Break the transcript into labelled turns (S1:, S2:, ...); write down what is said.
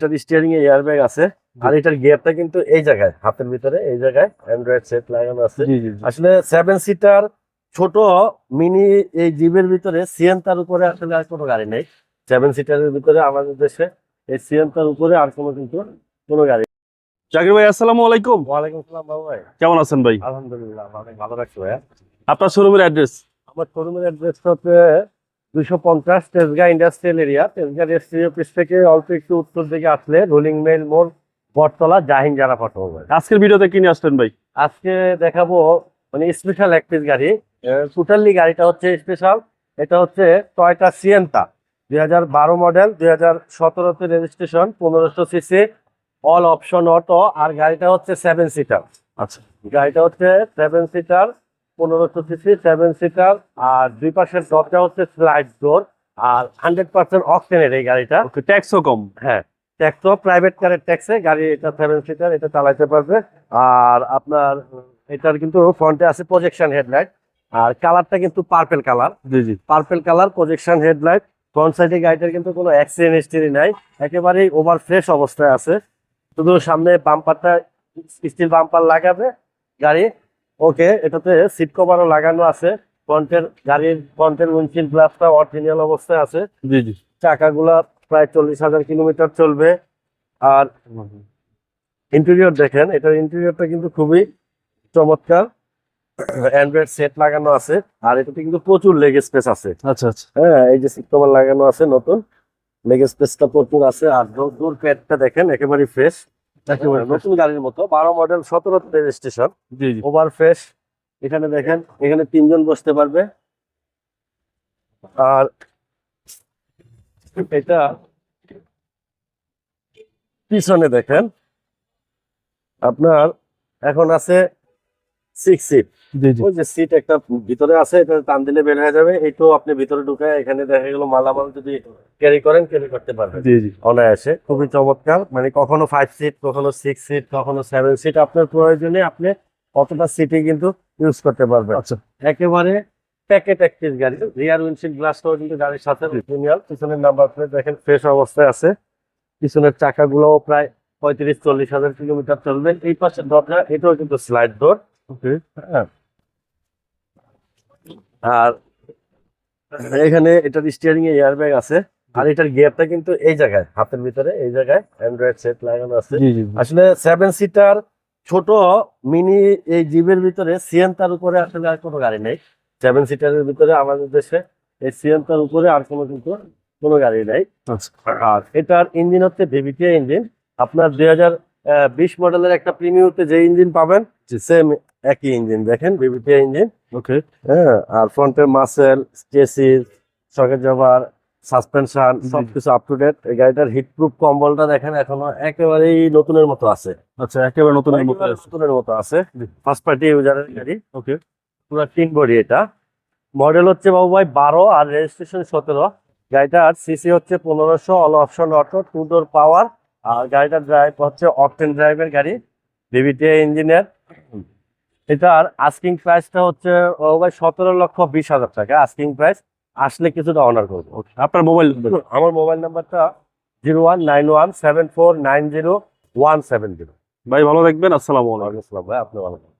S1: এটার স্টিয়ারিং এ এয়ারব্যাগ আছে আর এটার গিয়ারটা কিন্তু এই জায়গায় হাতের ভিতরে এই জায়গায় অ্যান্ড্রয়েড সেট লাগানো আছে। আসলে 7 সিটার ছোট মিনি এই জিপের ভিতরে সিয়েন্তার উপরে আসলে আর কোনো গাড়ি নেই। 7 সিটারের ভিতরে আমাদের দেশে এই সিয়েন্তার উপরে আর কোনো গাড়ি।
S2: জাকির ভাই, আসসালামু আলাইকুম।
S1: ওয়ালাইকুম আসসালাম বাবু ভাই,
S2: কেমন আছেন ভাই?
S1: আলহামদুলিল্লাহ অনেক ভালো রাখছি ভাইয়া।
S2: আপনার শোরুমের অ্যাড্রেস?
S1: আমার শোরুমের অ্যাড্রেসটা হচ্ছে 250 Tejgaon industrial area. Tejgaon registry office থেকে অল্প একটু উত্তর দিকে আসলে রোলিং মেল মোড়, বটতলা, জাহিন জারা অটোমোবাইল।
S2: আজকের ভিডিওতে কি নিয়ে আসলেন ভাই?
S1: আজকে দেখাবো মানে স্পেশাল এক পিস গাড়ি। টোটালি গাড়িটা হচ্ছে স্পেশাল। এটা হচ্ছে টয়োটা সিয়েন্তা 2012 মডেল, 2017 তে registration, 1500 CC, all option auto. আর গাড়িটা হচ্ছে 7 সিটার।
S2: আচ্ছা,
S1: গাড়িটা হচ্ছে 7 সিটার, 1500 সিসি, 7 সিটার। আর দুই পাশের দরজা হচ্ছে স্লাইড ডোর। আর 100% অকটেনের এই গাড়িটা।
S2: ওকে, ট্যাক্সও কম।
S1: হ্যাঁ, ট্যাক্স তো প্রাইভেট কারের ট্যাক্সে গাড়ি। এটা 7 সিটার, এটা চালাতে পারবে। আর আপনার এটার কিন্তু ফ্রন্টে আছে প্রজেকশন হেডলাইট। আর কালারটা কিন্তু পার্পেল কালার।
S2: জি জি,
S1: purple colour, projection headlight. Front সাইডে গাড়িটার কিন্তু কোনো অ্যাক্সিডেন্ট হিস্ট্রি নাই, একেবারেই ওভার ফ্রেশ অবস্থায় আছে। শুধু সামনে বাম্পারটা স্টিল বাম্পার লাগাবে গাড়ি। ওকে, এটাতে সিট কভারও লাগানো আছে। গাড়ির ফ্রন্টের উইন্ডশিল্ড গ্লাসটা অরিজিনাল অবস্থায় আছে।
S2: জি জি।
S1: চাকাগুলা প্রায় 40,000 কিলোমিটার চলবে। আর ইন্টেরিয়র দেখেন, এটার ইন্টেরিয়রটা কিন্তু খুবই চমৎকার। অ্যান্ড্রয়েড সেট লাগানো আছে। আর এটাতে কিন্তু প্রচুর লেগ স্পেস আছে।
S2: আচ্ছা আচ্ছা।
S1: হ্যাঁ, এই যে সিট কভার লাগানো আছে, নতুন লেগ স্পেসটা প্রচুর আছে। আর ডোর প্যাডটা দেখেন একেবারে ফ্রেশ, একেবারে নতুন গাড়ির মতো। 12 মডেল, 17 রেজিস্ট্রেশন,
S2: জি জি।
S1: Over fresh. এখানে দেখেন, এখানে 3 জন বসতে পারবে। আর এটা পিছনে দেখেন আপনার এখন আছে 6 সিট।
S2: জি জি।
S1: ওই যে সিট একটা ভিতরে আছে, এটা টান দিলে বের হয়ে যাবে। এইটাও আপনি ভিতরে ঢুকে এখানে দেখা গেল মালামাল যদি ক্যারি করতে পারবেন
S2: জি জি।
S1: অনায়াসে। খুবই চমৎকার। মানে কখনো 5 সিট, কখনো 6 সিট, কখনো 7 সিট, আপনার প্রয়োজনে আপনি কতটা সিটই কিন্তু ইউজ করতে পারবেন।
S2: আচ্ছা,
S1: একেবারে প্যাকেট এক পিস গাড়ি। রিয়ার উইন্ডশিল্ড গ্লাসটাও কিন্তু গাড়ির সাথে প্রিমিয়াম। পিছনের নাম্বার প্লেট দেখেন ফ্রেশ অবস্থায় আছে। পিছনের চাকাগুলোও প্রায় 35-40,000 কিলোমিটার চলবে। এই পাশের দরজা, এটাও কিন্তু স্লাইড ডোর।
S2: ওকে।
S1: হ্যাঁ, আর এখানে এটার স্টিয়ারিং এ এয়ারব্যাগ আছে। আর এটার গিয়ারটা কিন্তু এই জায়গায় হাতের ভিতরে এই জায়গায় অ্যান্ড্রয়েড সেট লাগানো আছে।
S2: জি জি।
S1: আসলে 7 সিটার ছোট মিনি এই জিপের ভিতরে সিয়েন্তার উপরে আসলে আর কোনো গাড়ি নেই। 7 সিটারের ভিতরে আমাদের দেশে এই সিয়েন্তার উপরে আর কোনো গাড়ি নেই।
S2: আচ্ছা।
S1: আর এটার ইঞ্জিন হচ্ছে ভিভিটিআই ইঞ্জিন। আপনার 2020 মডেলের একটা প্রিমিয়ামতে যে ইঞ্জিন পাবেন, সেম একই ইঞ্জিন দেখেন, ভিভিটিআই ইঞ্জিন।
S2: ওকে।
S1: হ্যাঁ, আর ফ্রন্টের মাসেল, চেসিস, শকের জবার, সাসপেনশন সবকিছু আপ টু ডেট। এই গাড়িটার হিট প্রুফ কম্বলটা দেখেন এখনো একেবারেই নতুনের মতো আছে।
S2: আচ্ছা, একেবারে নতুনের মতো আছে।
S1: নতুনের মতো আছে। ফার্স্ট পার্টি ইউজারের গাড়ি।
S2: ওকে।
S1: পুরো টিন বডি। এটা মডেল হচ্ছে বাবু ভাই 12 আর রেজিস্ট্রেশন 17। গাড়িটার সিসি হচ্ছে 1500, অল অপশন অটো, 2 ডোর পাওয়ার। আর গাড়িটার ড্রাইভ হচ্ছে অকটেন ড্রাইভের গাড়ি, ভিভিটিআই ইঞ্জিনের। এটার আস্কিং প্রাইসটা হচ্ছে বাবু ভাই 17,20,000 টাকা আস্কিং প্রাইস। আসলে কিছুটা অনার করবো।
S2: আপনার মোবাইল?
S1: আমার মোবাইল নাম্বারটা 01917490 170।
S2: ভাই ভালো থাকবেন, আসসালামু আলাইকুম।
S1: ওয়ালাইকুম আসসালাম ভাই, আপনি ভালো থাকবেন।